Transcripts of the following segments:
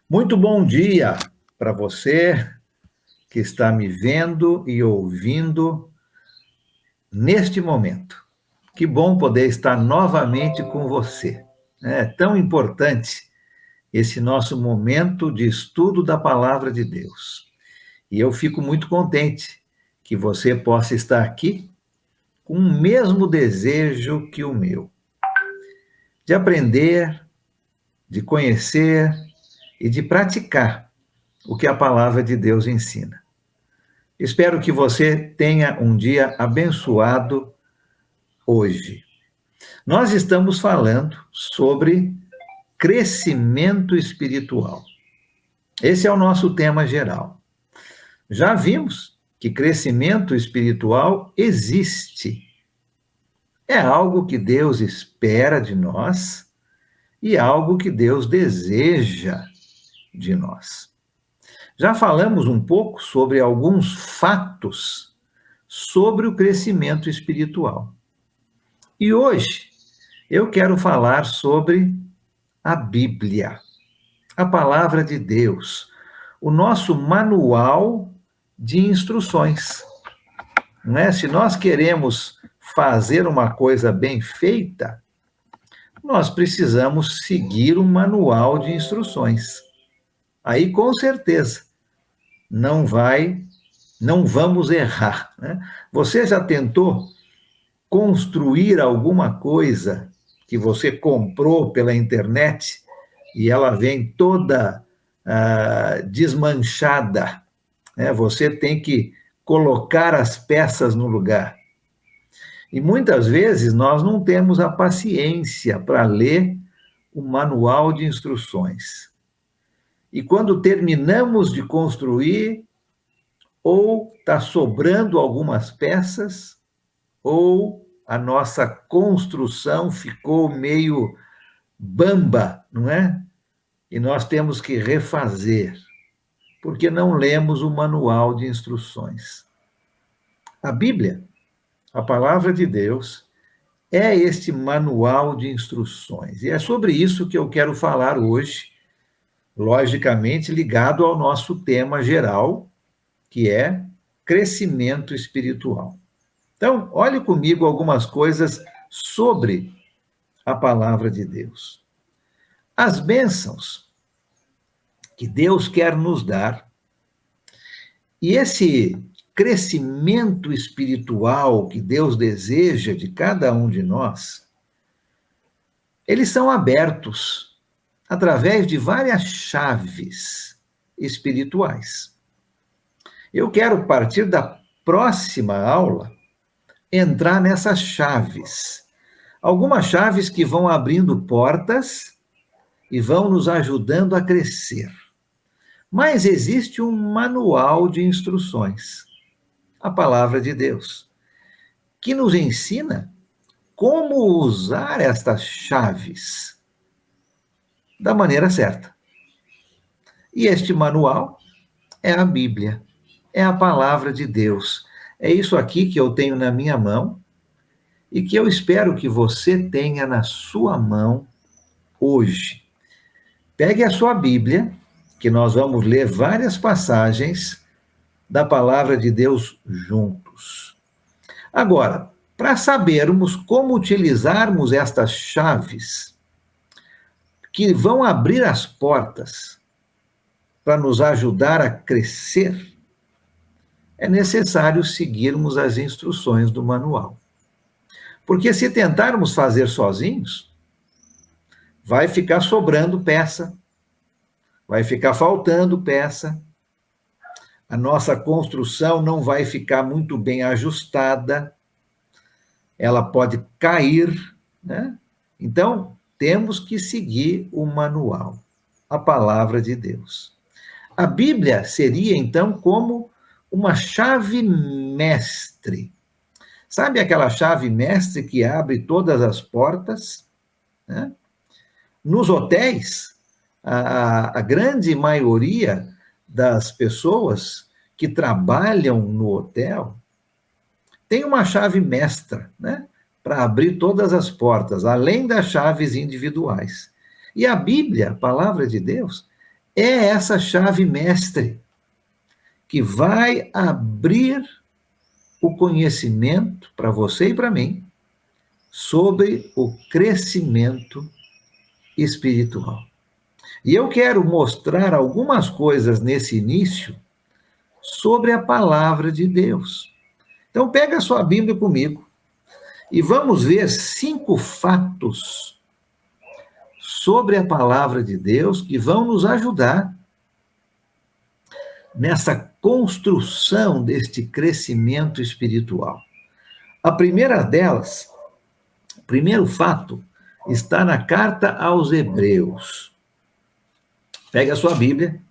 Muito bom dia para você que está me vendo e ouvindo neste momento. Que bom poder estar novamente com você. É tão importante esse nosso momento de estudo da Palavra de Deus. E eu fico muito contente que você possa estar aqui com o mesmo desejo que o meu, de aprender, de conhecer e de praticar o que a Palavra de Deus ensina. Espero que você tenha um dia abençoado hoje. Nós estamos falando sobre crescimento espiritual. Esse é o nosso tema geral. Já vimos que crescimento espiritual existe. É algo que Deus espera de nós e algo que Deus deseja de nós. Já falamos um pouco sobre alguns fatos sobre o crescimento espiritual. E hoje eu quero falar sobre a Bíblia, a Palavra de Deus, o nosso manual de instruções. Não é? Se nós queremos fazer uma coisa bem feita, nós precisamos seguir um manual de instruções. Aí, com certeza, não vamos errar. Né? Você já tentou construir alguma coisa que você comprou pela internet e ela vem toda desmanchada? Né? Você tem que colocar as peças no lugar. E muitas vezes nós não temos a paciência para ler o manual de instruções. E quando terminamos de construir, ou está sobrando algumas peças, ou a nossa construção ficou meio bamba, não é? E nós temos que refazer, porque não lemos o manual de instruções. A Bíblia, a Palavra de Deus, é este manual de instruções. E é sobre isso que eu quero falar hoje, logicamente ligado ao nosso tema geral, que é crescimento espiritual. Então, olhe comigo algumas coisas sobre a Palavra de Deus. As bênçãos que Deus quer nos dar, e esse crescimento espiritual que Deus deseja de cada um de nós, eles são abertos através de várias chaves espirituais. Eu quero, a partir da próxima aula, entrar nessas chaves. Algumas chaves que vão abrindo portas e vão nos ajudando a crescer. Mas existe um manual de instruções, a Palavra de Deus, que nos ensina como usar estas chaves da maneira certa. E este manual é a Bíblia, é a Palavra de Deus. É isso aqui que eu tenho na minha mão e que eu espero que você tenha na sua mão hoje. Pegue a sua Bíblia, que nós vamos ler várias passagens da Palavra de Deus juntos. Agora, para sabermos como utilizarmos estas chaves que vão abrir as portas para nos ajudar a crescer, é necessário seguirmos as instruções do manual. Porque se tentarmos fazer sozinhos, vai ficar sobrando peça, vai ficar faltando peça, a nossa construção não vai ficar muito bem ajustada, ela pode cair, né? Então, temos que seguir o manual, a Palavra de Deus. A Bíblia seria, então, como uma chave mestre. Sabe aquela chave mestre que abre todas as portas? Né? Nos hotéis, a grande maioria das pessoas que trabalham no hotel tem uma chave mestra, né? para abrir todas as portas, além das chaves individuais. E a Bíblia, a palavra de Deus, é essa chave mestre que vai abrir o conhecimento para você e para mim sobre o crescimento espiritual. E eu quero mostrar algumas coisas nesse início sobre a palavra de Deus. Então, pega a sua Bíblia comigo e vamos ver 5 fatos sobre a palavra de Deus que vão nos ajudar nessa construção deste crescimento espiritual. A primeira delas, o primeiro fato, está na carta aos Hebreus. Pega a sua Bíblia,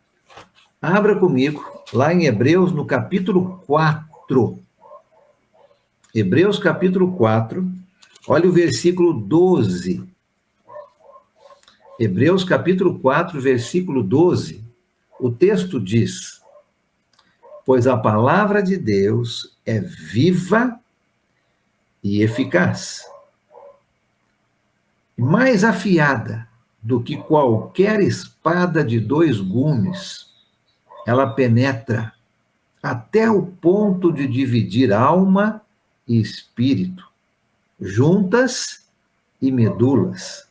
abra comigo, lá em Hebreus, no capítulo 4. Hebreus, capítulo 4, olha o versículo 12. Hebreus, capítulo 4, versículo 12. O texto diz: pois a palavra de Deus é viva e eficaz, mais afiada do que qualquer espada de 2 gumes. Ela penetra até o ponto de dividir alma e espírito, juntas e medulas,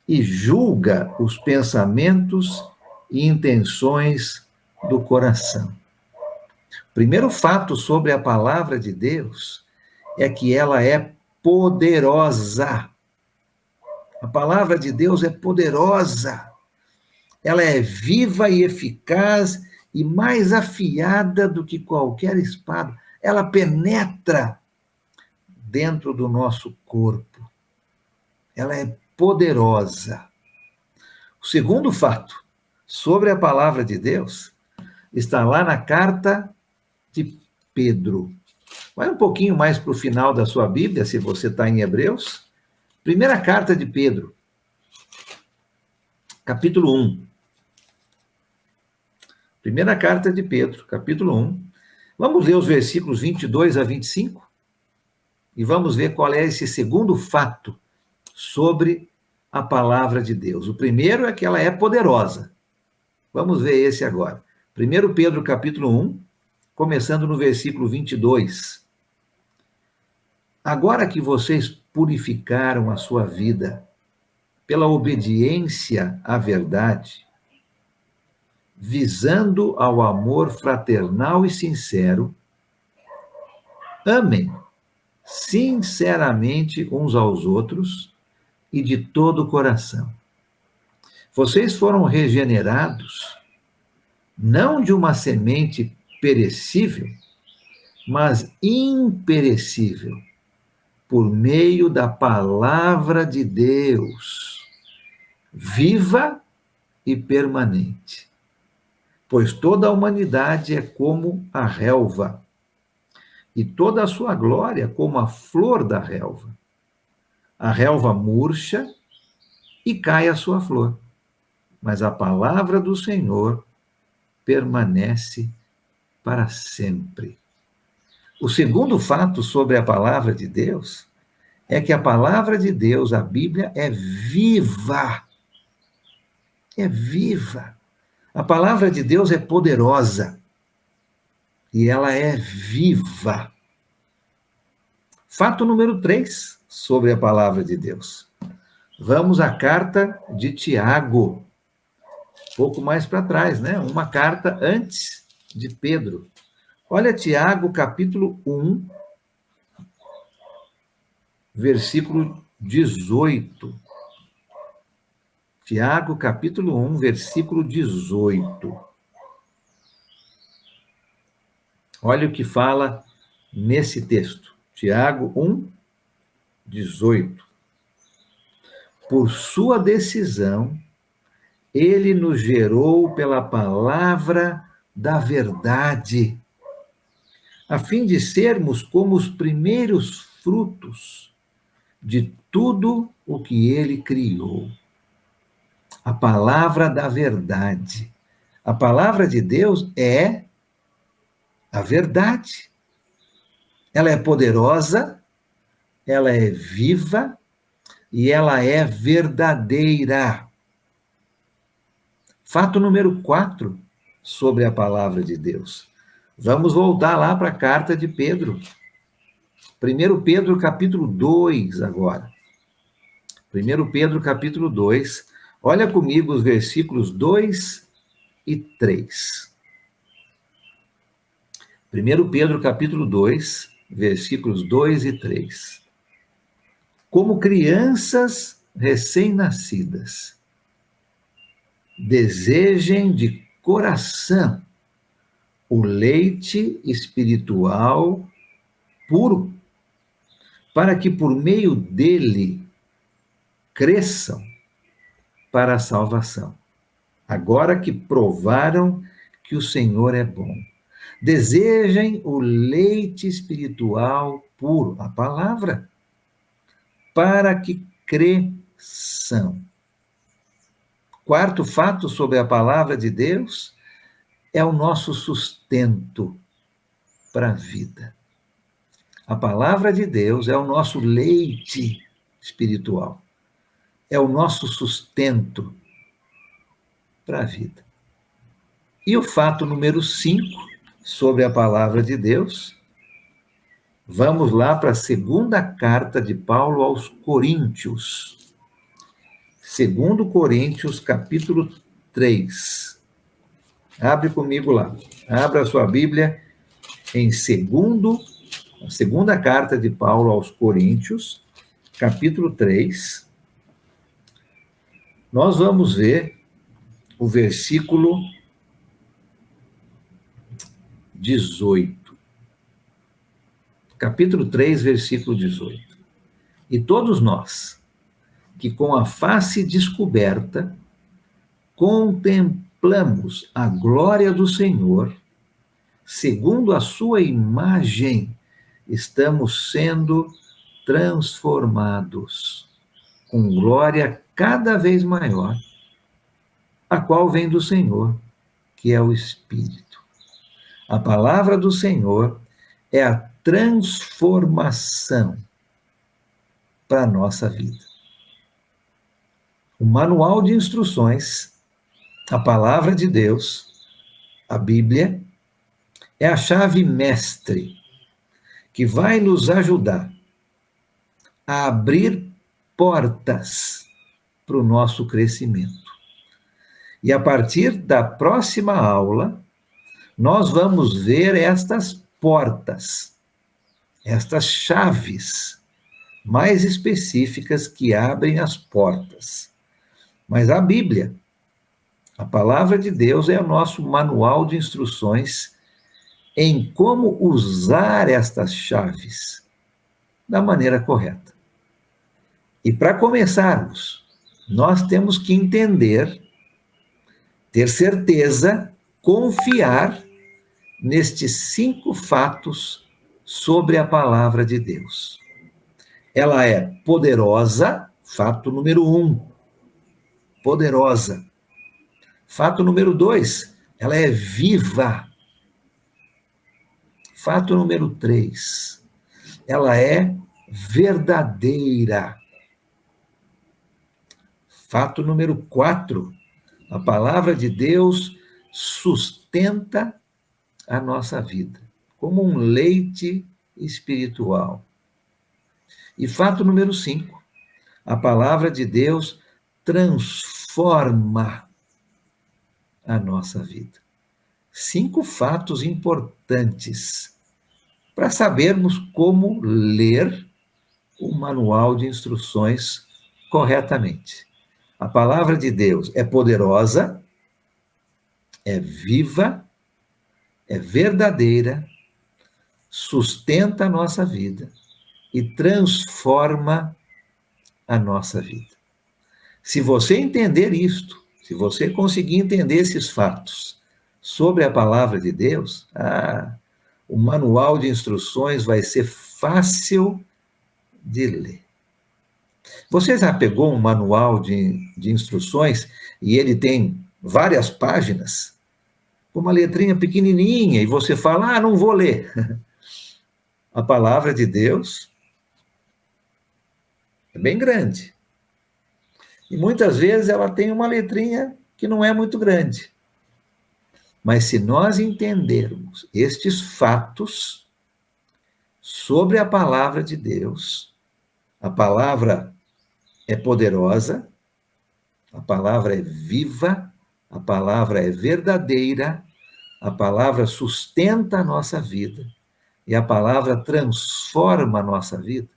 e julga os pensamentos e intenções do coração. Primeiro fato sobre a palavra de Deus é que ela é poderosa. A palavra de Deus é poderosa. Ela é viva e eficaz e mais afiada do que qualquer espada. Ela penetra dentro do nosso corpo. Ela é poderosa. O segundo fato sobre a palavra de Deus está lá na carta de Pedro. Vai um pouquinho mais para o final da sua Bíblia, se você está em Hebreus. Primeira carta de Pedro, capítulo 1. Primeira carta de Pedro, capítulo 1. Vamos ler os versículos 22 a 25 e vamos ver qual é esse segundo fato sobre a palavra de Deus. O primeiro é que ela é poderosa. Vamos ver esse agora. 1 Pedro, capítulo 1, começando no versículo 22. Agora que vocês purificaram a sua vida pela obediência à verdade, visando ao amor fraternal e sincero, amem sinceramente uns aos outros e de todo o coração. Vocês foram regenerados, não de uma semente perecível, mas imperecível, por meio da palavra de Deus, viva e permanente. Pois toda a humanidade é como a relva, e toda a sua glória como a flor da relva. A relva murcha e cai a sua flor, mas a palavra do Senhor permanece para sempre. O segundo fato sobre a palavra de Deus é que a palavra de Deus, a Bíblia, é viva. É viva. A palavra de Deus é poderosa e ela é viva. Fato número 3 sobre a palavra de Deus. Vamos à carta de Tiago, pouco mais para trás, né? Uma carta antes de Pedro. Olha Tiago, capítulo 1, versículo 18. Tiago, capítulo 1, versículo 18. Olha o que fala nesse texto. Tiago 1, 18. Por sua decisão, ele nos gerou pela palavra da verdade, a fim de sermos como os primeiros frutos de tudo o que ele criou. A palavra da verdade. A palavra de Deus é a verdade. Ela é poderosa ela é viva e ela é verdadeira. Fato número 4 sobre a palavra de Deus. Vamos voltar lá para a carta de Pedro. 1 Pedro, capítulo 2, agora. 1 Pedro, capítulo 2. Olha comigo os versículos 2 e 3. 1 Pedro, capítulo 2, versículos 2 e 3. Como crianças recém-nascidas, desejem de coração o leite espiritual puro, para que por meio dele cresçam para a salvação, agora que provaram que o Senhor é bom. Desejem o leite espiritual puro, a palavra, para que cresçam. Quarto fato sobre a palavra de Deus é o nosso sustento para a vida. A palavra de Deus é o nosso leite espiritual, é o nosso sustento para a vida. E o fato número 5 sobre a palavra de Deus, vamos lá para a segunda carta de Paulo aos Coríntios. 2 Coríntios, capítulo 3. Abre comigo lá. Abra a sua Bíblia em a segunda carta de Paulo aos Coríntios, capítulo 3. Nós vamos ver o versículo 18. Capítulo 3, versículo 18. E todos nós, que com a face descoberta, contemplamos a glória do Senhor, segundo a sua imagem, estamos sendo transformados com glória cada vez maior, a qual vem do Senhor, que é o Espírito. A palavra do Senhor é a transformação para a nossa vida. O manual de instruções, a palavra de Deus, a Bíblia, é a chave mestre que vai nos ajudar a abrir portas para o nosso crescimento. E a partir da próxima aula, nós vamos ver estas portas, estas chaves mais específicas que abrem as portas. Mas a Bíblia, a palavra de Deus, é o nosso manual de instruções em como usar estas chaves da maneira correta. E para começarmos, nós temos que entender, ter certeza, confiar nestes 5 fatos sobre a palavra de Deus. Ela é poderosa, fato número 1, poderosa. Fato número 2, ela é viva. Fato número 3, ela é verdadeira. Fato número 4, a palavra de Deus sustenta a nossa vida, como um leite espiritual. E fato número 5, a palavra de Deus transforma a nossa vida. 5 fatos importantes para sabermos como ler o manual de instruções corretamente. A palavra de Deus é poderosa, é viva, é verdadeira, sustenta a nossa vida e transforma a nossa vida. Se você entender isto, se você conseguir entender esses fatos sobre a palavra de Deus, o manual de instruções vai ser fácil de ler. Você já pegou um manual de instruções e ele tem várias páginas, com uma letrinha pequenininha, e você fala, não vou ler. A palavra de Deus é bem grande. E muitas vezes ela tem uma letrinha que não é muito grande. Mas se nós entendermos estes fatos sobre a palavra de Deus, a palavra é poderosa, a palavra é viva, a palavra é verdadeira, a palavra sustenta a nossa vida e a palavra transforma a nossa vida.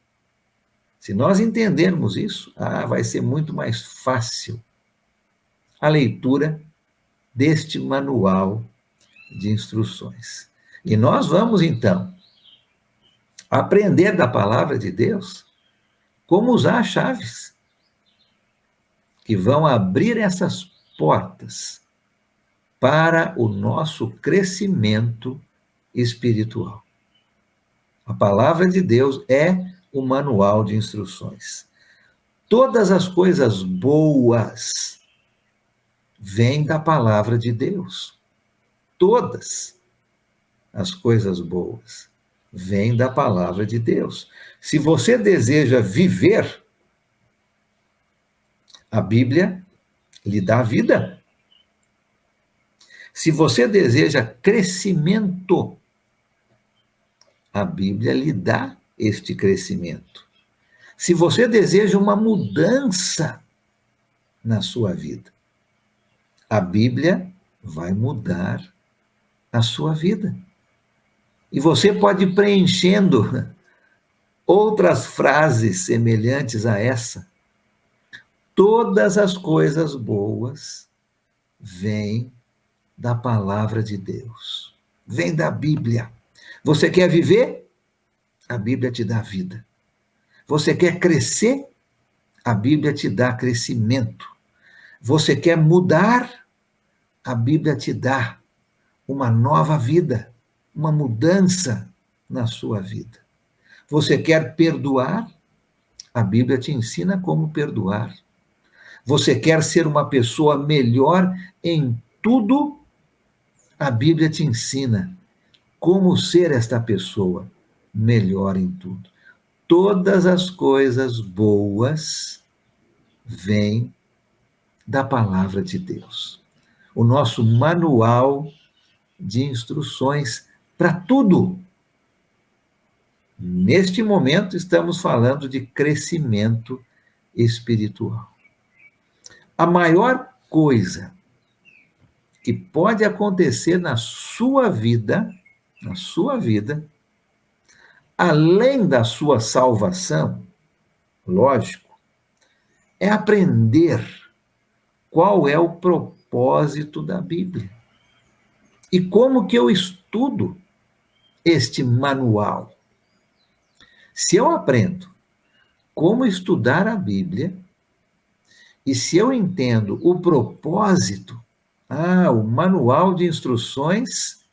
Se nós entendermos isso, vai ser muito mais fácil a leitura deste manual de instruções. E nós vamos, então, aprender da palavra de Deus como usar as chaves que vão abrir essas portas para o nosso crescimento espiritual. A palavra de Deus é o manual de instruções. Todas as coisas boas vêm da palavra de Deus. Todas as coisas boas vêm da palavra de Deus. Se você deseja viver, a Bíblia lhe dá vida. Se você deseja crescimento, a Bíblia lhe dá este crescimento. Se você deseja uma mudança na sua vida, a Bíblia vai mudar a sua vida. E você pode ir preenchendo outras frases semelhantes a essa. Todas as coisas boas vêm da palavra de Deus, vêm da Bíblia. Você quer viver? A Bíblia te dá vida. Você quer crescer? A Bíblia te dá crescimento. Você quer mudar? A Bíblia te dá uma nova vida, uma mudança na sua vida. Você quer perdoar? A Bíblia te ensina como perdoar. Você quer ser uma pessoa melhor em tudo? A Bíblia te ensina como ser esta pessoa melhor em tudo. Todas as coisas boas vêm da palavra de Deus. O nosso manual de instruções para tudo. Neste momento, estamos falando de crescimento espiritual. A maior coisa que pode acontecer na sua vida, além da sua salvação, lógico, é aprender qual é o propósito da Bíblia. E como que eu estudo este manual? Se eu aprendo como estudar a Bíblia, e se eu entendo o propósito, o manual de instruções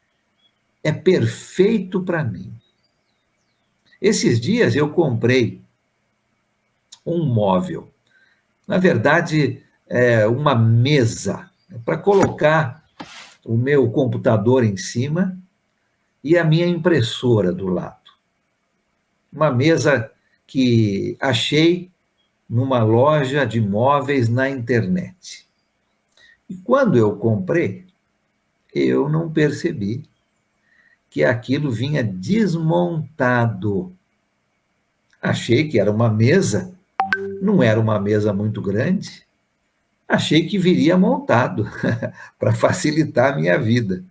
é perfeito para mim. Esses dias eu comprei um móvel, na verdade, uma mesa, para colocar o meu computador em cima e a minha impressora do lado. Uma mesa que achei numa loja de móveis na internet. E quando eu comprei, eu não percebi que aquilo vinha desmontado. Achei que era uma mesa, não era uma mesa muito grande. Achei que viria montado para facilitar a minha vida,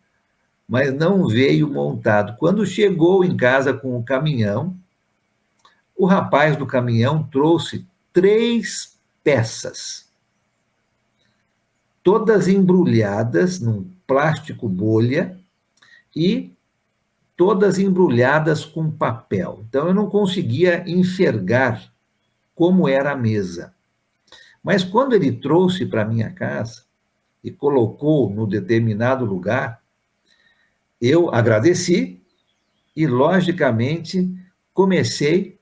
mas não veio montado. Quando chegou em casa com o caminhão, o rapaz do caminhão trouxe 3 peças, todas embrulhadas num plástico bolha e todas embrulhadas com papel. Então eu não conseguia enxergar como era a mesa. Mas quando ele trouxe para minha casa e colocou no determinado lugar, eu agradeci e, logicamente, comecei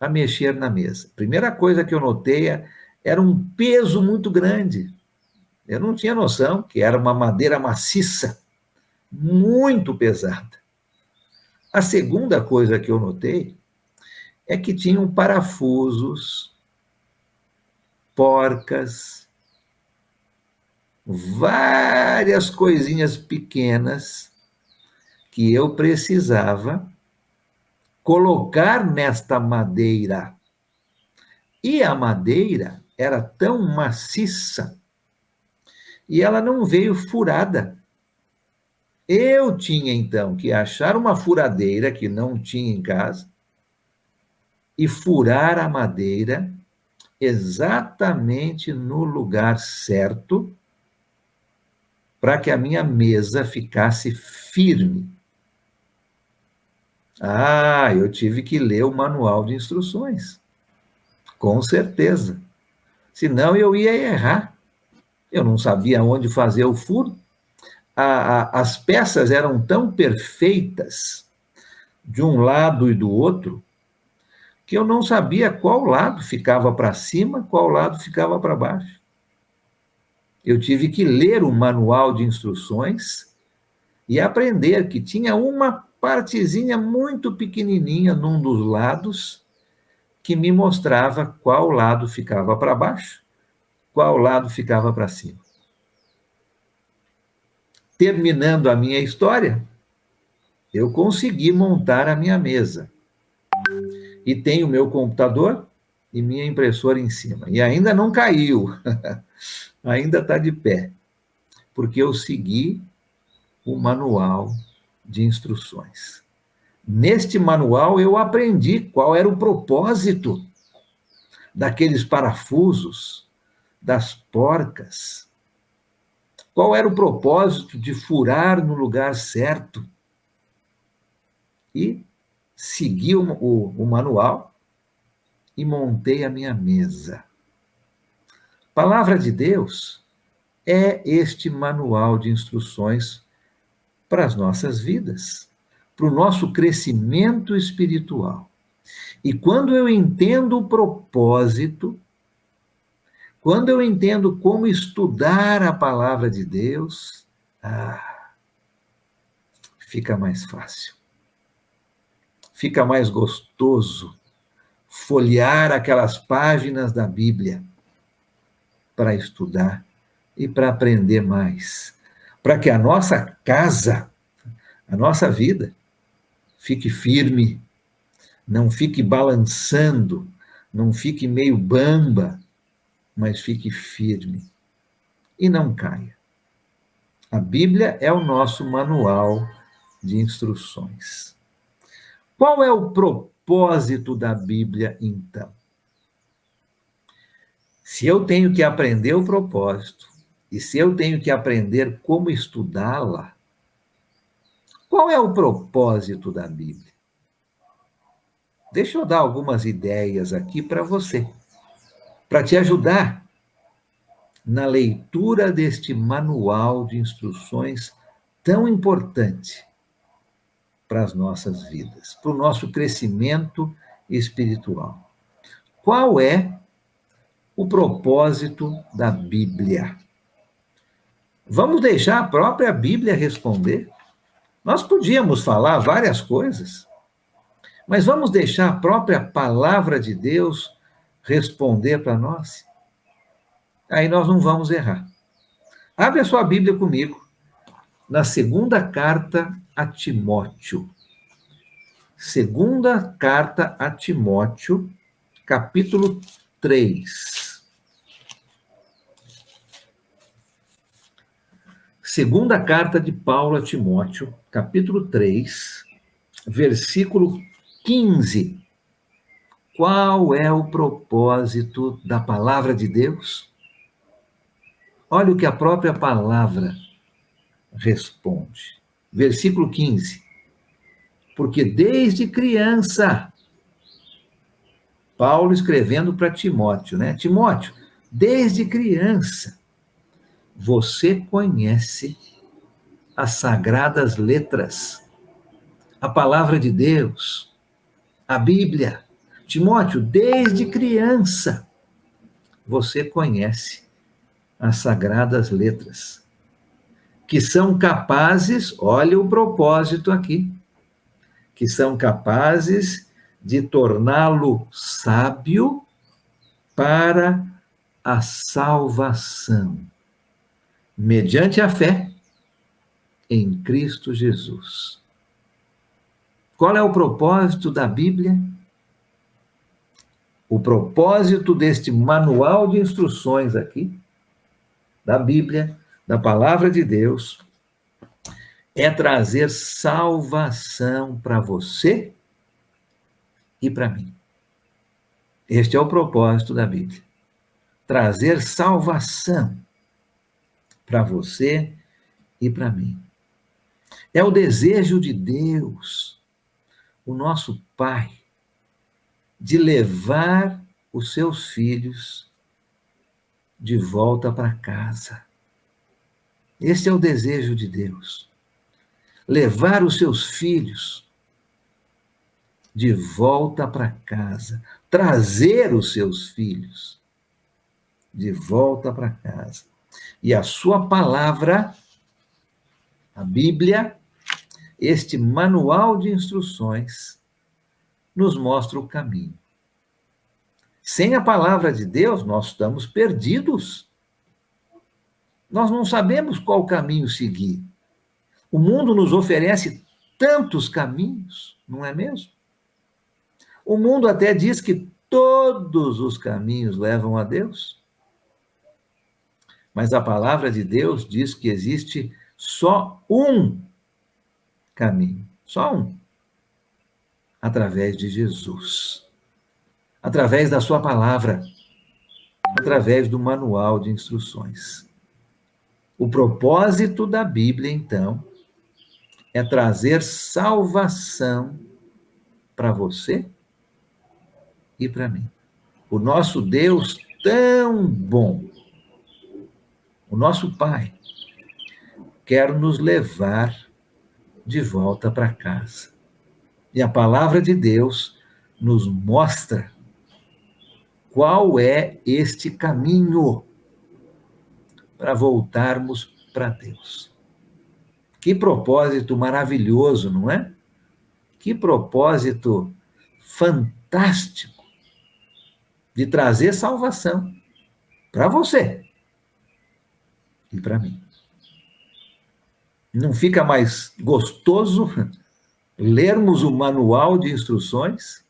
a mexer na mesa. Primeira coisa que eu notei era um peso muito grande. Eu não tinha noção que era uma madeira maciça, muito pesada. A segunda coisa que eu notei é que tinham parafusos porcas, várias coisinhas pequenas que eu precisava colocar nesta madeira. E a madeira era tão maciça e ela não veio furada. Eu tinha, então, que achar uma furadeira que não tinha em casa e furar a madeira exatamente no lugar certo para que a minha mesa ficasse firme. Ah, eu tive que ler o manual de instruções, com certeza. Senão eu ia errar. Eu não sabia onde fazer o furo. As peças eram tão perfeitas, de um lado e do outro, que eu não sabia qual lado ficava para cima, qual lado ficava para baixo. Eu tive que ler o manual de instruções e aprender que tinha uma partezinha muito pequenininha num dos lados que me mostrava qual lado ficava para baixo, qual lado ficava para cima. Terminando a minha história, eu consegui montar a minha mesa. E tenho meu computador e minha impressora em cima. E ainda não caiu, ainda está de pé, porque eu segui o manual de instruções. Neste manual eu aprendi qual era o propósito daqueles parafusos, das porcas. Qual era o propósito de furar no lugar certo? E segui o manual e montei a minha mesa. Palavra de Deus é este manual de instruções para as nossas vidas, para o nosso crescimento espiritual. E quando eu entendo o propósito, quando eu entendo como estudar a palavra de Deus, fica mais fácil. Fica mais gostoso folhear aquelas páginas da Bíblia para estudar e para aprender mais, para que a nossa casa, a nossa vida, fique firme, não fique balançando, não fique meio bamba, mas fique firme e não caia. A Bíblia é o nosso manual de instruções. Qual é o propósito da Bíblia, então? Se eu tenho que aprender o propósito, e se eu tenho que aprender como estudá-la, qual é o propósito da Bíblia? Deixa eu dar algumas ideias aqui para você, para te ajudar na leitura deste manual de instruções tão importante para as nossas vidas, para o nosso crescimento espiritual. Qual é o propósito da Bíblia? Vamos deixar a própria Bíblia responder? Nós podíamos falar várias coisas, mas vamos deixar a própria palavra de Deus responder para nós? Aí nós não vamos errar. Abre a sua Bíblia comigo, na segunda carta a Timóteo. Segunda carta a Timóteo, capítulo 3. Segunda carta de Paulo a Timóteo, capítulo 3, versículo 15. Qual é o propósito da palavra de Deus? Olha o que a própria palavra responde. Versículo 15. Porque desde criança, Paulo escrevendo para Timóteo, né? Timóteo, desde criança, você conhece as sagradas letras, a palavra de Deus, a Bíblia. Timóteo, desde criança, você conhece as sagradas letras, que são capazes, olha o propósito aqui, que são capazes de torná-lo sábio para a salvação, mediante a fé em Cristo Jesus. Qual é o propósito da Bíblia? O propósito deste manual de instruções aqui, da Bíblia, da Palavra de Deus, é trazer salvação para você e para mim. Este é o propósito da Bíblia. Trazer salvação para você e para mim. É o desejo de Deus, o nosso Pai, de levar os seus filhos de volta para casa. Este é o desejo de Deus. Levar os seus filhos de volta para casa. Trazer os seus filhos de volta para casa. E a sua palavra, a Bíblia, este manual de instruções, nos mostra o caminho. Sem a palavra de Deus, nós estamos perdidos. Nós não sabemos qual caminho seguir. O mundo nos oferece tantos caminhos, não é mesmo? O mundo até diz que todos os caminhos levam a Deus. Mas a palavra de Deus diz que existe só um caminho, só um, através de Jesus. Através da sua palavra, através do manual de instruções. O propósito da Bíblia, então, é trazer salvação para você e para mim. O nosso Deus tão bom, o nosso Pai, quer nos levar de volta para casa. E a palavra de Deus nos mostra qual é este caminho para voltarmos para Deus. Que propósito maravilhoso, não é? Que propósito fantástico de trazer salvação para você e para mim. Não fica mais gostoso lermos o manual de instruções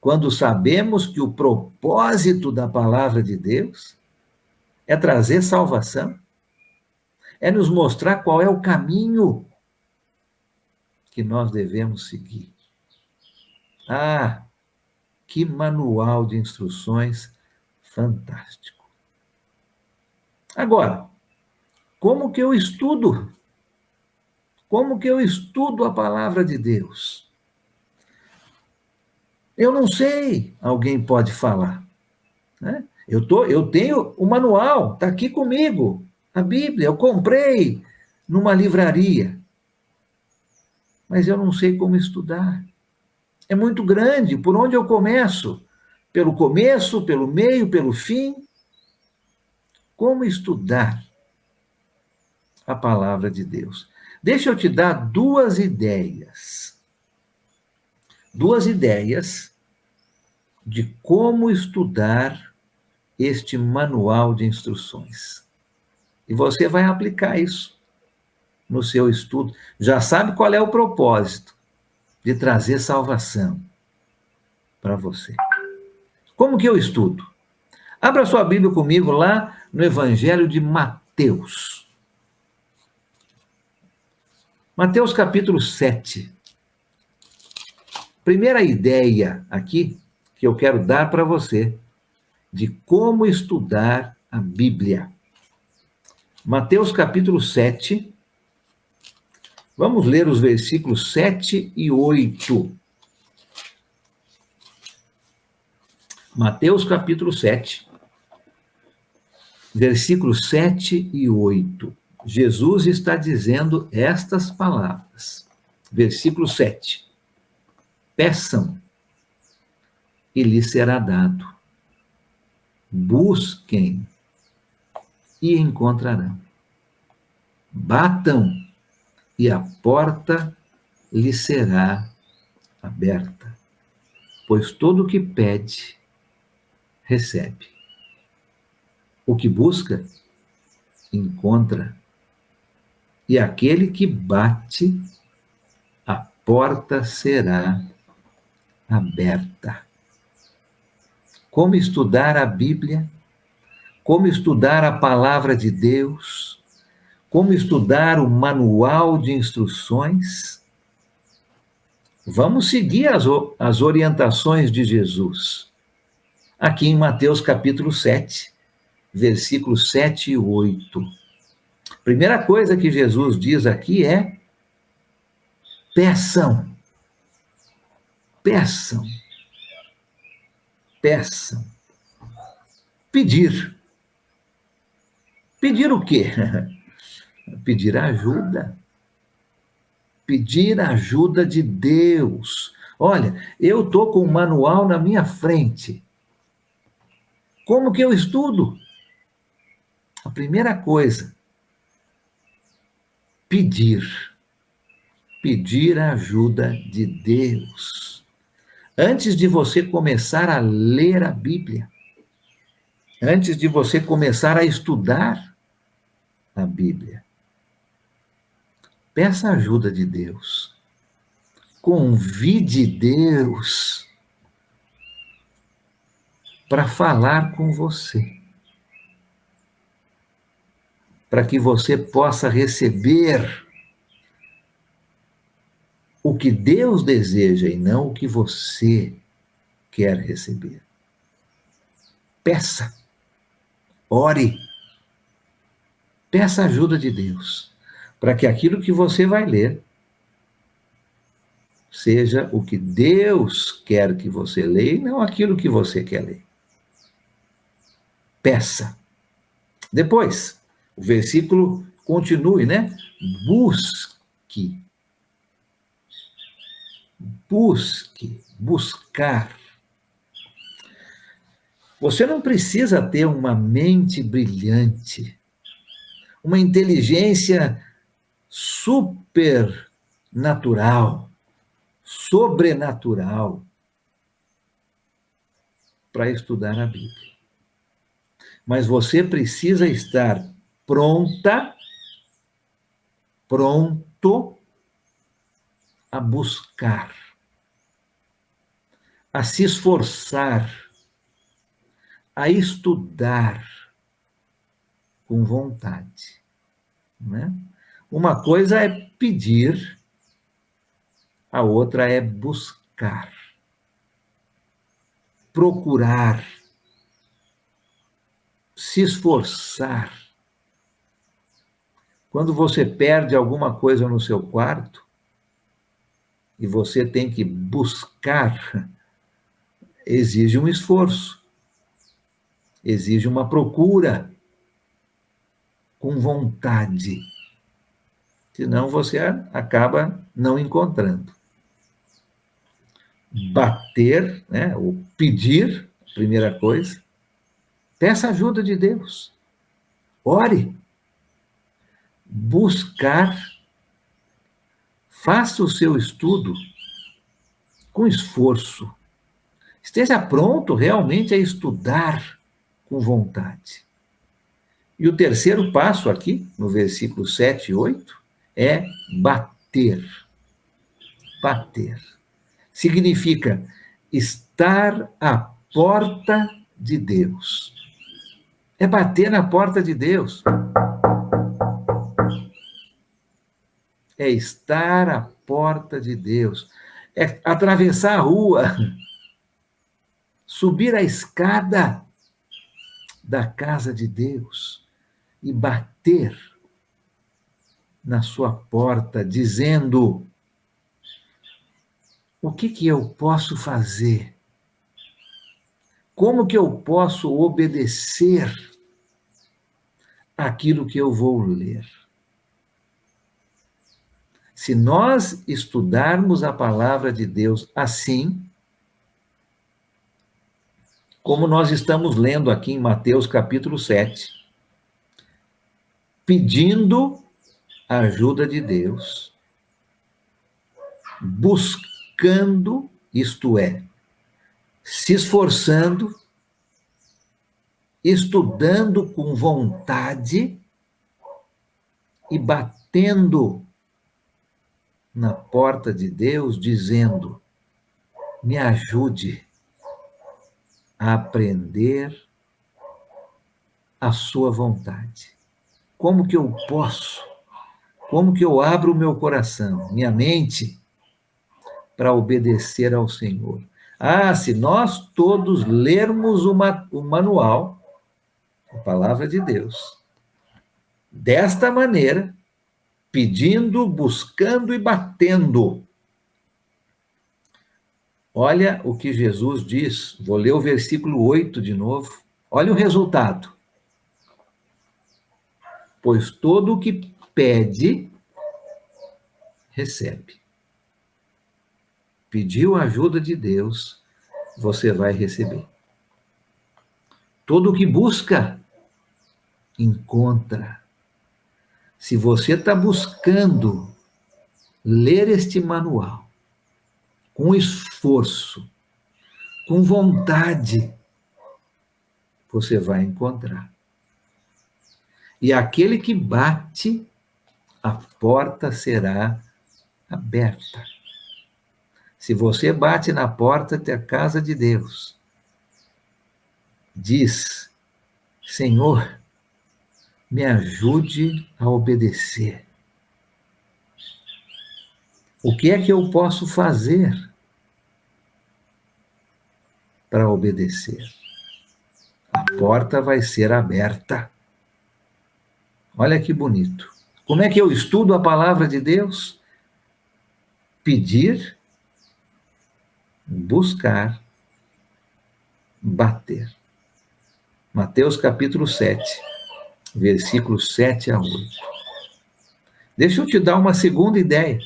quando sabemos que o propósito da palavra de Deus é trazer salvação, é nos mostrar qual é o caminho que nós devemos seguir. Ah, que manual de instruções fantástico. Agora, como que eu estudo? Como que eu estudo a palavra de Deus? Eu não sei, alguém pode falar, né? Eu tenho o manual, está aqui comigo, a Bíblia, eu comprei numa livraria, mas eu não sei como estudar. É muito grande, por onde eu começo? Pelo começo, pelo meio, pelo fim? Como estudar a palavra de Deus? Deixa eu te dar duas ideias de como estudar este manual de instruções. E você vai aplicar isso no seu estudo. Já sabe qual é o propósito de trazer salvação para você. Como que eu estudo? Abra sua Bíblia comigo lá no Evangelho de Mateus. Mateus capítulo 7. Primeira ideia aqui que eu quero dar para você de como estudar a Bíblia. Mateus capítulo 7. Vamos ler os versículos 7 e 8. Mateus capítulo 7, versículos 7 e 8. Jesus está dizendo estas palavras. Versículo 7. Peçam e lhes será dado. Busquem e encontrarão. Batam e a porta lhes será aberta. Pois todo o que pede, recebe. O que busca, encontra. E aquele que bate, a porta será aberta. Como estudar a Bíblia? Como estudar a palavra de Deus? Como estudar o manual de instruções? Vamos seguir as orientações de Jesus. Aqui em Mateus capítulo 7, versículos 7 e 8. Primeira coisa que Jesus diz aqui é: peçam, peçam, peçam. Pedir. Pedir o quê? Pedir ajuda. Pedir ajuda de Deus. Olha, eu estou com o manual na minha frente. Como que eu estudo? A primeira coisa, pedir. Pedir a ajuda de Deus. Antes de você começar a ler a Bíblia, antes de você começar a estudar a Bíblia, peça a ajuda de Deus. Convide Deus para falar com você, para que você possa receber o que Deus deseja e não o que você quer receber. Peça, ore, peça a ajuda de Deus, para que aquilo que você vai ler seja o que Deus quer que você leia e não aquilo que você quer ler. Peça. Depois, o versículo continue, né? Busque. Busque, buscar. Você não precisa ter uma mente brilhante, uma inteligência supernatural, sobrenatural, para estudar a Bíblia. Mas você precisa estar pronta, pronto a buscar, a se esforçar, a estudar com vontade, né? Uma coisa é pedir, a outra é buscar, procurar, se esforçar. Quando você perde alguma coisa no seu quarto e você tem que buscar, exige um esforço, exige uma procura com vontade. Senão você acaba não encontrando. Bater, né, ou pedir, primeira coisa, peça ajuda de Deus. Ore. Buscar, faça o seu estudo com esforço. Esteja pronto realmente a estudar com vontade. E o terceiro passo aqui, no versículo 7 e 8, é bater. Bater. Significa estar à porta de Deus. É bater na porta de Deus. É estar à porta de Deus. É atravessar a rua, subir a escada da casa de Deus e bater na sua porta, dizendo: o que eu posso fazer? Como que eu posso obedecer aquilo que eu vou ler? Se nós estudarmos a palavra de Deus assim, como nós estamos lendo aqui em Mateus capítulo 7, pedindo a ajuda de Deus, buscando, isto é, se esforçando estudando com vontade e batendo na porta de Deus, dizendo: me ajude a aprender a sua vontade. Como que eu posso? Como que eu abro o meu coração, minha mente, para obedecer ao Senhor? Ah, se nós todos lermos o manual, a palavra de Deus, desta maneira, pedindo, buscando e batendo. Olha o que Jesus diz, vou ler o versículo 8 de novo. Olha o resultado. Pois todo o que pede, recebe. Pediu a ajuda de Deus, você vai receber. Todo o que busca, encontra. Se você está buscando ler este manual, com esforço, com vontade, você vai encontrar. E aquele que bate, a porta será aberta. Se você bate na porta da casa de Deus, diz: Senhor, me ajude a obedecer. O que é que eu posso fazer para obedecer? A porta vai ser aberta. Olha que bonito. Como é que eu estudo a palavra de Deus? Pedir, buscar, bater. Mateus capítulo 7, versículos 7 a 8. Deixa eu te dar uma segunda ideia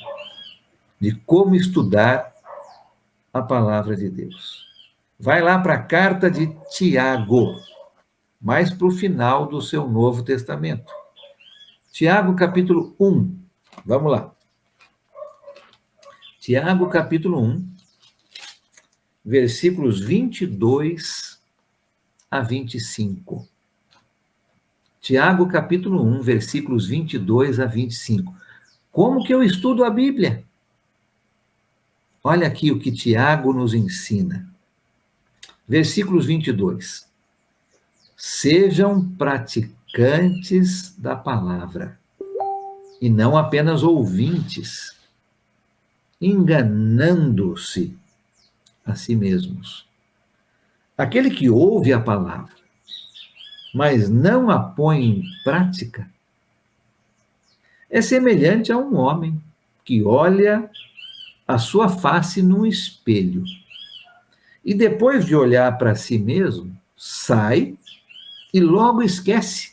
de como estudar a palavra de Deus. Vai lá para a carta de Tiago, mais para o final do seu Novo Testamento. Tiago capítulo 1, vamos lá. Tiago capítulo 1, versículos 22 a 25. Tiago capítulo 1, versículos 22 a 25. Como que eu estudo a Bíblia? Olha aqui o que Tiago nos ensina. Versículos 22. Sejam praticantes da palavra, e não apenas ouvintes, enganando-se a si mesmos. Aquele que ouve a palavra, mas não a põe em prática, é semelhante a um homem que olha a sua face num espelho e depois de olhar para si mesmo, sai e logo esquece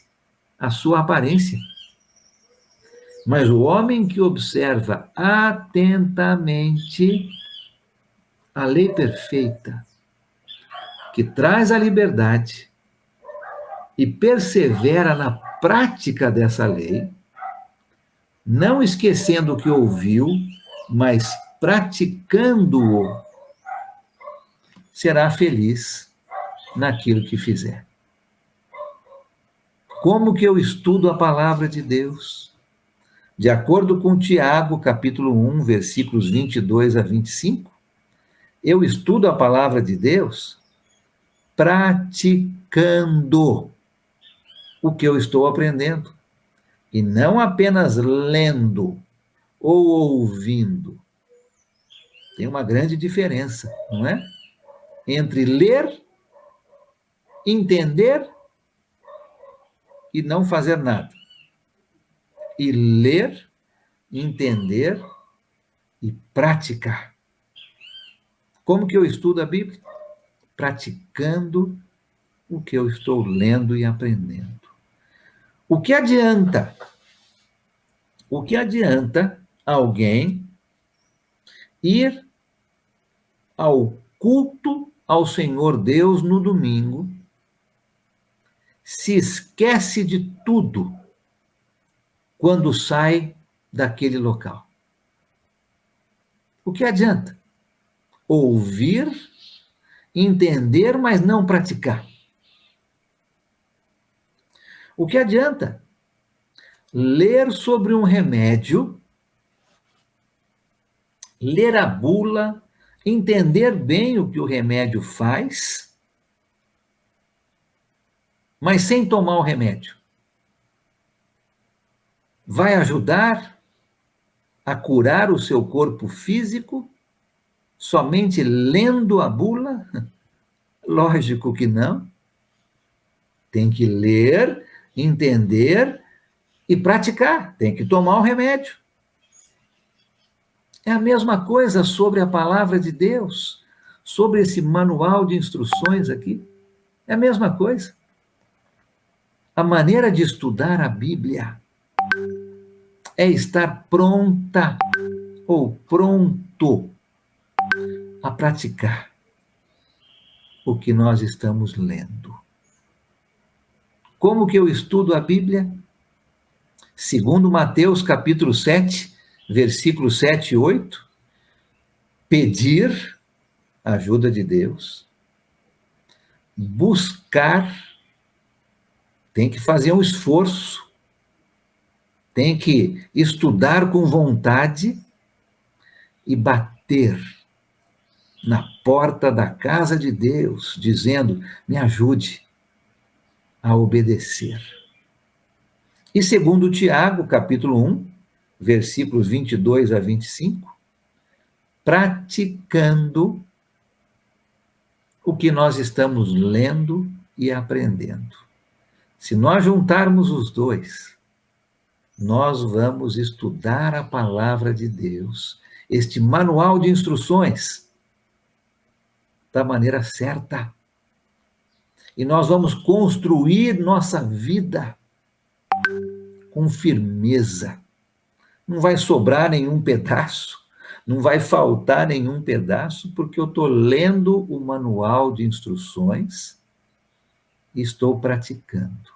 a sua aparência. Mas o homem que observa atentamente a lei perfeita, que traz a liberdade e persevera na prática dessa lei, não esquecendo o que ouviu, mas praticando-o, será feliz naquilo que fizer. Como que eu estudo a palavra de Deus? De acordo com Tiago, capítulo 1, versículos 22 a 25, eu estudo a palavra de Deus praticando o que eu estou aprendendo, e não apenas lendo ou ouvindo. Tem uma grande diferença, não é? Entre ler, entender e não fazer nada. E ler, entender e praticar. Como que eu estudo a Bíblia? Praticando o que eu estou lendo e aprendendo. O que adianta? O que adianta alguém ir ao culto ao Senhor Deus no domingo, se esquece de tudo quando sai daquele local? O que adianta? Ouvir, entender, mas não praticar. O que adianta ler sobre um remédio, ler a bula, entender bem o que o remédio faz, mas sem tomar o remédio? Vai ajudar a curar o seu corpo físico somente lendo a bula? Lógico que não. Tem que ler, entender e praticar. Tem que tomar o remédio. É a mesma coisa sobre a palavra de Deus, sobre esse manual de instruções aqui. É a mesma coisa. A maneira de estudar a Bíblia é estar pronta ou pronto a praticar o que nós estamos lendo. Como que eu estudo a Bíblia? Segundo Mateus capítulo 7, versículos 7 e 8, pedir a ajuda de Deus, buscar, tem que fazer um esforço, tem que estudar com vontade e bater na porta da casa de Deus, dizendo: me ajude a obedecer. E segundo Tiago, capítulo 1, versículos 22 a 25, praticando o que nós estamos lendo e aprendendo. Se nós juntarmos os dois, nós vamos estudar a palavra de Deus, este manual de instruções, da maneira certa. E nós vamos construir nossa vida com firmeza. Não vai sobrar nenhum pedaço, não vai faltar nenhum pedaço, porque eu estou lendo o manual de instruções e estou praticando.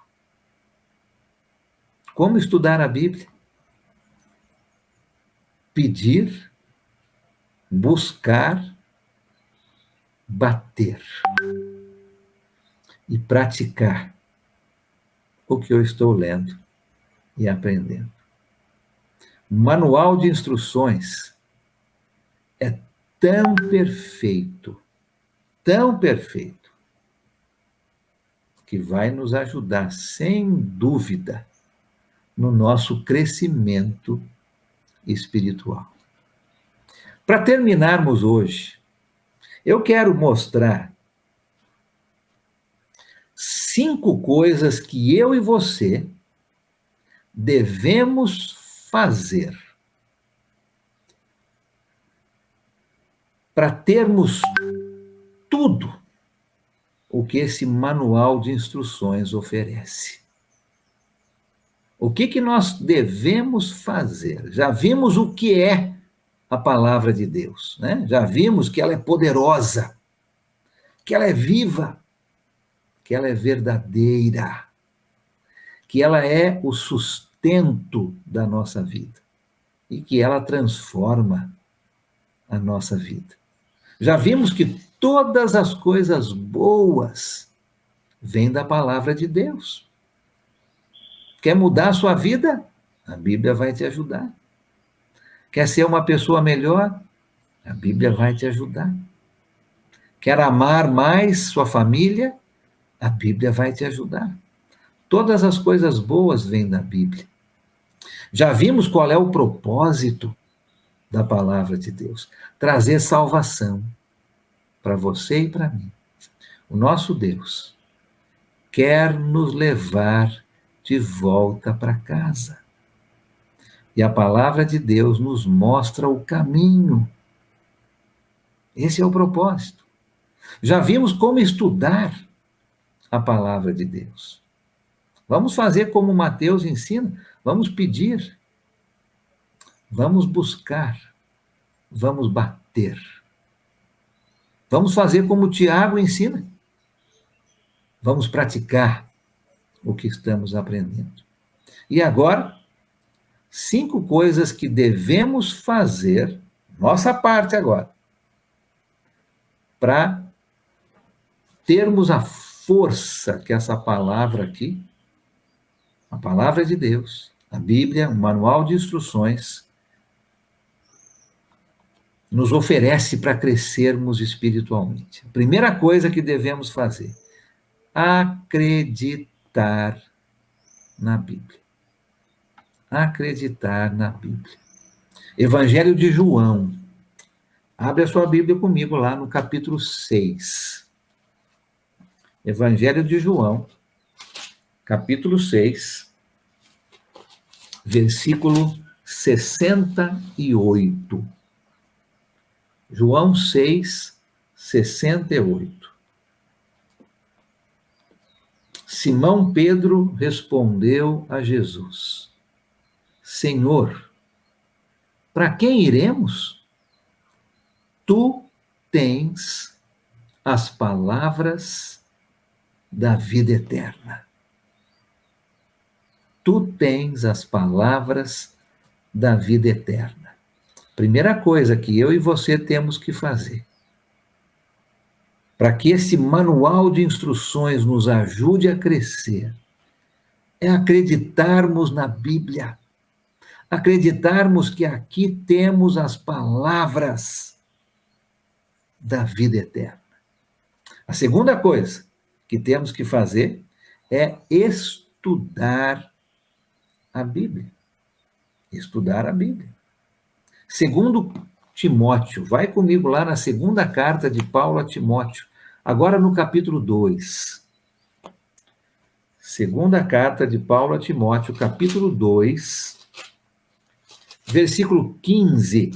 Como estudar a Bíblia? Pedir, buscar, bater e praticar o que eu estou lendo e aprendendo. O manual de instruções é tão perfeito, que vai nos ajudar, sem dúvida, no nosso crescimento espiritual. Para terminarmos hoje, eu quero mostrar 5 coisas que eu e você devemos fazer para termos tudo o que esse manual de instruções oferece. O que nós devemos fazer? Já vimos o que é a palavra de Deus, né? Já vimos que ela é poderosa, que ela é viva, que ela é verdadeira, que ela é o sustento da nossa vida e que ela transforma a nossa vida. Já vimos que todas as coisas boas vêm da palavra de Deus. Quer mudar a sua vida? A Bíblia vai te ajudar. Quer ser uma pessoa melhor? A Bíblia vai te ajudar. Quer amar mais sua família? A Bíblia vai te ajudar. Todas as coisas boas vêm da Bíblia. Já vimos qual é o propósito da palavra de Deus: trazer salvação para você e para mim. O nosso Deus quer nos levar de volta para casa. E a palavra de Deus nos mostra o caminho. Esse é o propósito. Já vimos como estudar a palavra de Deus. Vamos fazer como Mateus ensina, vamos pedir, vamos buscar, vamos bater. Vamos fazer como Tiago ensina. Vamos praticar o que estamos aprendendo. E agora, 5 coisas que devemos fazer, nossa parte agora, para termos a força que essa palavra aqui A palavra de Deus, a Bíblia, um manual de instruções, nos oferece para crescermos espiritualmente. A primeira coisa que devemos fazer, acreditar na Bíblia. Acreditar na Bíblia. Evangelho de João. Abre a sua Bíblia comigo lá no capítulo 6. Evangelho de João, capítulo 6, versículo 68. João 6, 68. Simão Pedro respondeu a Jesus: Senhor, para quem iremos? Tu tens as palavras da vida eterna. Tu tens as palavras da vida eterna. Primeira coisa que eu e você temos que fazer, para que esse manual de instruções nos ajude a crescer, é acreditarmos na Bíblia. Acreditarmos que aqui temos as palavras da vida eterna. A segunda coisa que temos que fazer é estudar a Bíblia. Estudar a Bíblia. Segundo Timóteo, vai comigo lá na segunda carta de Paulo a Timóteo, agora no capítulo 2. Segunda carta de Paulo a Timóteo, capítulo 2, versículo 15.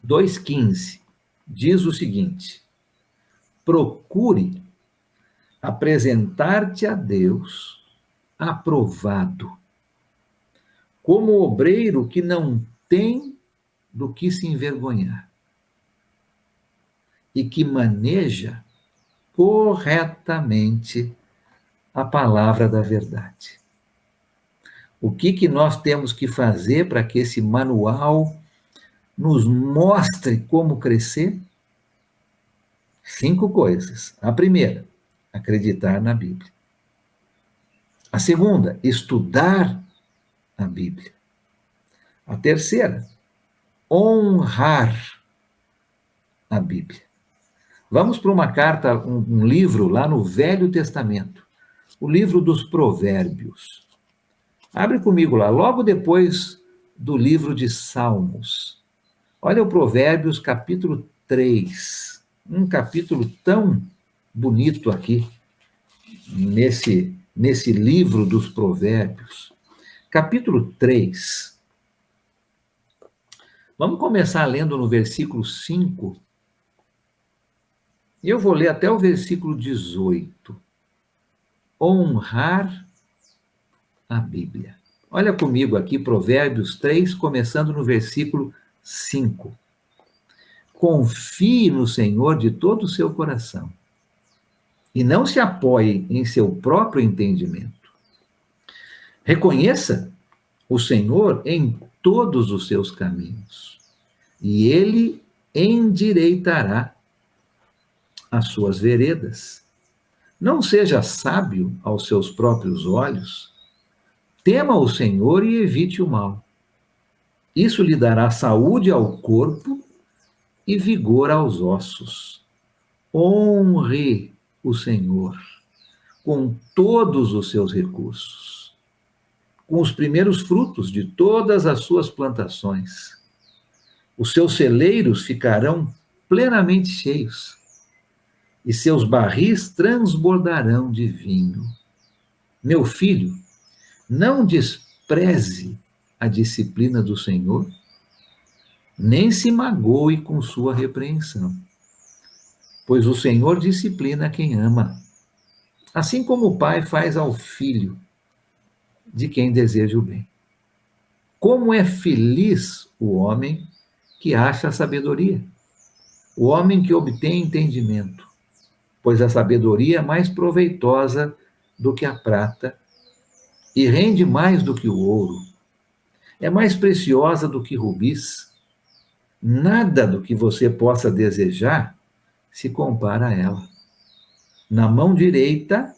2,15, diz o seguinte: procure apresentar-te a Deus aprovado, como obreiro que não tem do que se envergonhar e que maneja corretamente a palavra da verdade. O que nós temos que fazer para que esse manual nos mostre como crescer? 5 coisas. A primeira, acreditar na Bíblia. A segunda, estudar a Bíblia. A terceira, honrar a Bíblia. Vamos para uma carta, um livro lá no Velho Testamento, o livro dos Provérbios. Abre comigo lá, logo depois do livro de Salmos. Olha o Provérbios, capítulo 3. Um capítulo tão bonito aqui, nesse livro dos Provérbios. Capítulo 3. Vamos começar lendo no versículo 5. E eu vou ler até o versículo 18. Honrar a Bíblia. Olha comigo aqui, Provérbios 3, começando no versículo 5. Confie no Senhor de todo o seu coração e não se apoie em seu próprio entendimento. Reconheça o Senhor em todos os seus caminhos e ele endireitará as suas veredas. Não seja sábio aos seus próprios olhos. Tema o Senhor e evite o mal. Isso lhe dará saúde ao corpo e vigor aos ossos. Honre o Senhor com todos os seus recursos, com os primeiros frutos de todas as suas plantações. Os seus celeiros ficarão plenamente cheios e seus barris transbordarão de vinho. Meu filho, não despreze a disciplina do Senhor, nem se magoe com sua repreensão, pois o Senhor disciplina quem ama, assim como o pai faz ao filho de quem deseja o bem. Como é feliz o homem que acha a sabedoria, o homem que obtém entendimento, pois a sabedoria é mais proveitosa do que a prata e rende mais do que o ouro. É mais preciosa do que rubis. Nada do que você possa desejar se compara a ela. Na mão direita,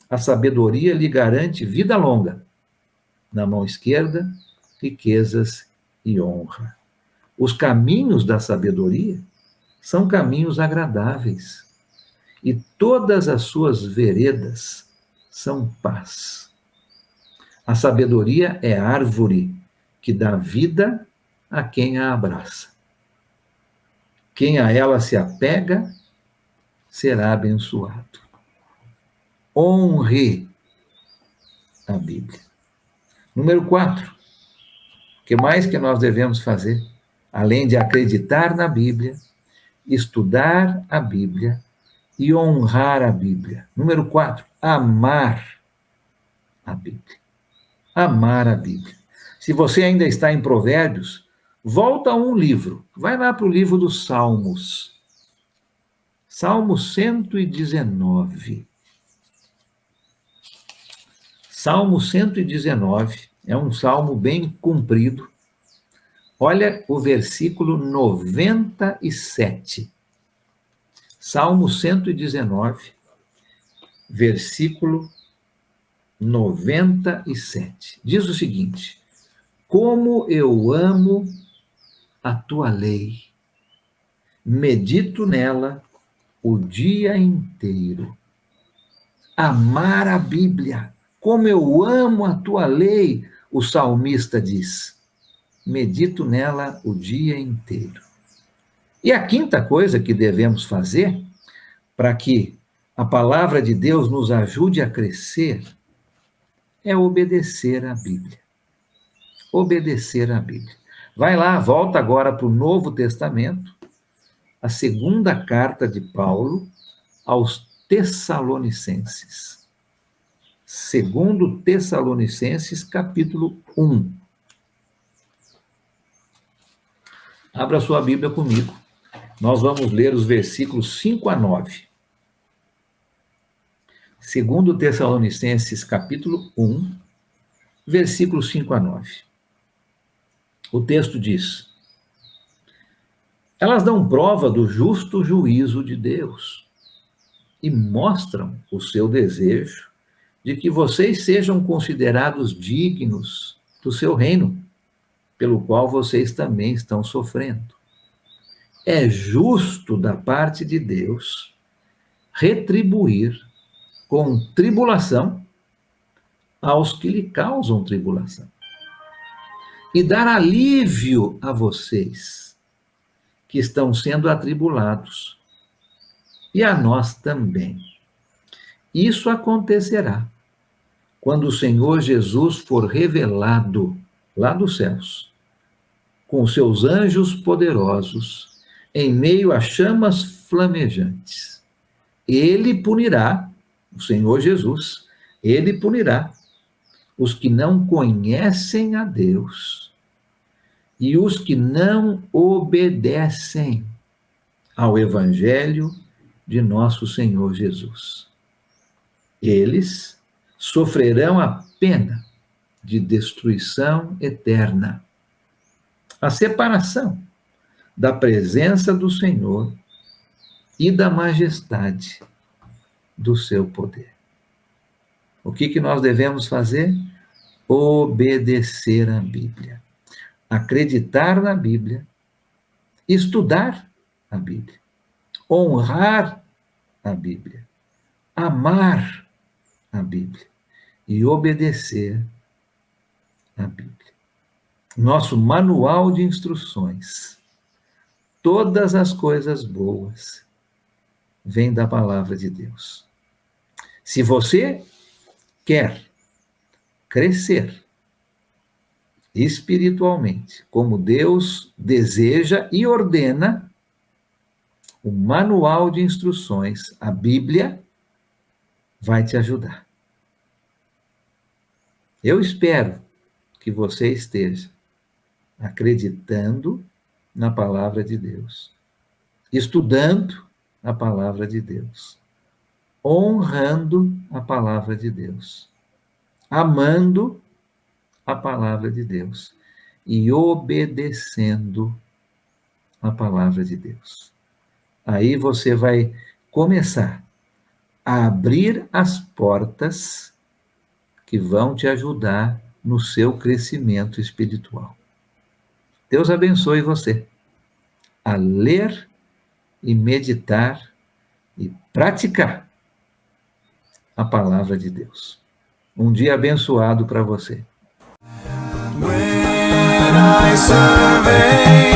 a sabedoria lhe garante vida longa. Na mão esquerda, riquezas e honra. Os caminhos da sabedoria são caminhos agradáveis, e todas as suas veredas são paz. A sabedoria é árvore que dá vida a quem a abraça. Quem a ela se apega será abençoado. Honre a Bíblia. Número 4. O que mais que nós devemos fazer? Além de acreditar na Bíblia, estudar a Bíblia e honrar a Bíblia. Número 4, amar a Bíblia. Amar a Bíblia. Se você ainda está em Provérbios, volta a um livro. Vai lá para o livro dos Salmos. Salmo 119. Salmo 119 é um salmo bem comprido. Olha o versículo 97. Salmo 119, versículo 97. Diz o seguinte: como eu amo a tua lei, medito nela o dia inteiro. Amar a Bíblia, como eu amo a tua lei, o salmista diz. Medito nela o dia inteiro. E a quinta coisa que devemos fazer para que a palavra de Deus nos ajude a crescer é obedecer à Bíblia. Obedecer à Bíblia. Vai lá, volta agora para o Novo Testamento, a segunda carta de Paulo aos Tessalonicenses. Segundo Tessalonicenses, capítulo 1. Abra sua Bíblia comigo. Nós vamos ler os versículos 5 a 9. Segundo Tessalonicenses, capítulo 1, versículos 5 a 9. O texto diz: elas dão prova do justo juízo de Deus e mostram o seu desejo de que vocês sejam considerados dignos do seu reino, pelo qual vocês também estão sofrendo. É justo da parte de Deus retribuir com tribulação aos que lhe causam tribulação e dar alívio a vocês que estão sendo atribulados, e a nós também. Isso acontecerá quando o Senhor Jesus for revelado lá dos céus, com seus anjos poderosos, em meio a chamas flamejantes. Ele punirá, o Senhor Jesus, ele punirá os que não conhecem a Deus e os que não obedecem ao Evangelho de nosso Senhor Jesus. Eles sofrerão a pena de destruição eterna, a separação da presença do Senhor e da majestade do seu poder. O que nós devemos fazer? Obedecer à Bíblia, acreditar na Bíblia, estudar a Bíblia, honrar a Bíblia, amar a Bíblia e obedecer à Bíblia. Nosso manual de instruções, todas as coisas boas, vêm da palavra de Deus. Se você quer crescer espiritualmente, como Deus deseja e ordena, o manual de instruções, a Bíblia, vai te ajudar. Eu espero que você esteja acreditando na palavra de Deus, estudando a palavra de Deus, honrando a palavra de Deus, amando a palavra de Deus e obedecendo a palavra de Deus. Aí você vai começar a abrir as portas que vão te ajudar no seu crescimento espiritual. Deus abençoe você a ler e meditar e praticar a palavra de Deus. Um dia abençoado para você. When I survey